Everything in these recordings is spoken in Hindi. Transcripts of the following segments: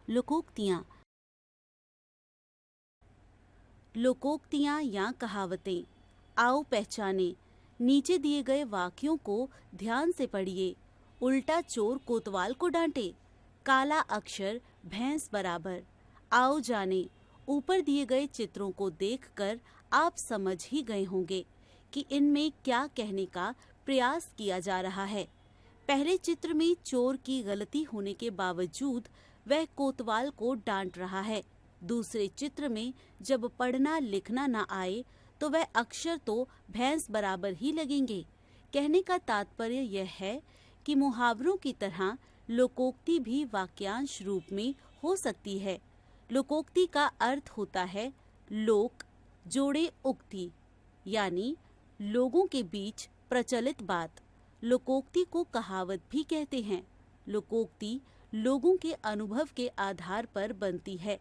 लोकोक्तियाँ। लोकोक्तियाँ या कहावतें। आओ पहचाने। नीचे दिए गए वाक्यों को ध्यान से पढ़िए। उल्टा चोर कोतवाल को डांटे। काला अक्षर भैंस बराबर। आओ जाने। ऊपर दिए गए चित्रों को देखकर आप समझ ही गए होंगे कि इनमें क्या कहने का प्रयास किया जा रहा है। पहले चित्र में चोर की गलती होने के बावजूद वह कोतवाल को डांट रहा है। दूसरे चित्र में जब पढ़ना लिखना न आए तो वह अक्षर तो भैंस बराबर ही लगेंगे। कहने का तात्पर्य यह है कि मुहावरों की तरह लोकोक्ति भी वाक्यांश रूप में हो सकती है। लोकोक्ति का अर्थ होता है लोक जोड़े उक्ति, यानी लोगों के बीच प्रचलित बात। लोकोक्ति को कहावत भी कहते हैं। लोकोक्ति लोगों के अनुभव के आधार पर बनती है।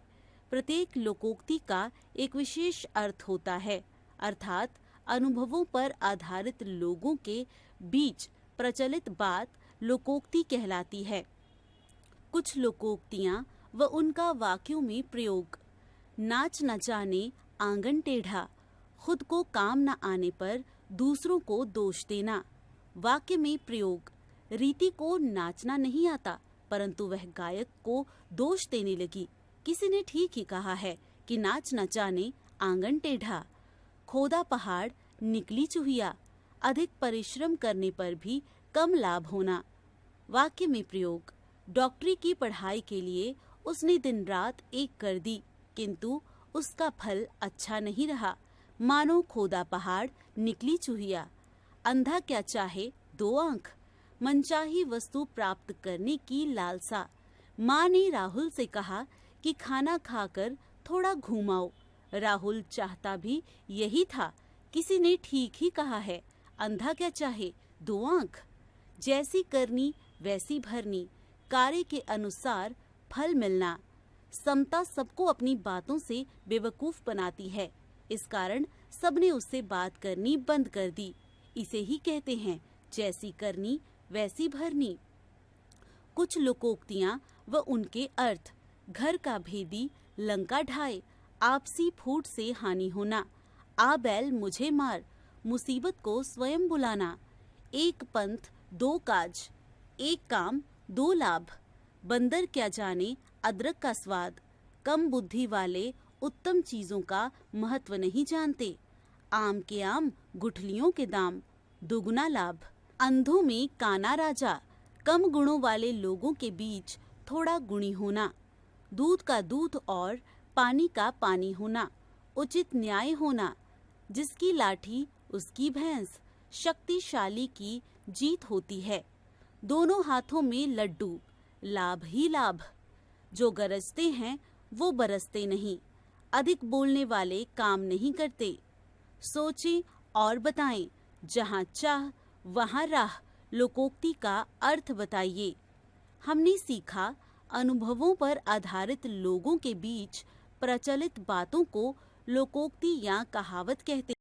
प्रत्येक लोकोक्ति का एक विशेष अर्थ होता है, अर्थात अनुभवों पर आधारित लोगों के बीच प्रचलित बात लोकोक्ति कहलाती है। कुछ लोकोक्तियाँ व उनका वाक्यों में प्रयोग। नाच न जाने आंगन टेढ़ा, खुद को काम न आने पर दूसरों को दोष देना। वाक्य में प्रयोग। रीति को नाचना नहीं आता, परंतु वह गायक को दोष देने लगी। किसी ने ठीक ही कहा है कि नाच न जाने आंगन टेढ़ा। खोदा पहाड़ निकली चूहिया, अधिक परिश्रम करने पर भी कम लाभ होना। वाक्य में प्रयोग। डॉक्टरी की पढ़ाई के लिए उसने दिन रात एक कर दी, किंतु उसका फल अच्छा नहीं रहा। मानो खोदा पहाड़ निकली चूहिया। अंधा क्या चाहे दो आंख, मनचाही वस्तु प्राप्त करने की लालसा। माँ ने राहुल से कहा कि खाना खाकर थोड़ा घूमाओ। राहुल चाहता भी यही था। किसी ने ठीक ही कहा है, अंधा क्या चाहे दो आंख। जैसी करनी वैसी भरनी, कार्य के अनुसार फल मिलना। समता सबको अपनी बातों से बेवकूफ बनाती है, इस कारण सबने उससे बात करनी बंद कर दी। इसे ही कहते हैं जैसी करनी वैसी भरनी। कुछ लोकोक्तियाँ व उनके अर्थ। घर का भेदी लंका ढाए, आपसी फूट से हानि होना। आ बैल मुझे मार, मुसीबत को स्वयं बुलाना। एक पंथ दो काज, एक काम दो लाभ। बंदर क्या जाने अदरक का स्वाद, कम बुद्धि वाले उत्तम चीजों का महत्व नहीं जानते। आम के आम गुठलियों के दाम, दुगुना लाभ। अंधों में काना राजा, कम गुणों वाले लोगों के बीच थोड़ा गुणी होना। दूध का दूध और पानी का पानी होना। उचित न्याय होना। जिसकी लाठी उसकी भैंस, शक्तिशाली की जीत होती है। दोनों हाथों में लड्डू, लाभ ही लाभ। जो गरजते हैं वो बरसते नहीं, अधिक बोलने वाले काम नहीं करते। सोचें और बताएं, जहाँ चाह वहाँ राह। लोकोक्ति का अर्थ बताइए। हमने सीखा अनुभवों पर आधारित लोगों के बीच प्रचलित बातों को लोकोक्ति या कहावत कहते हैं।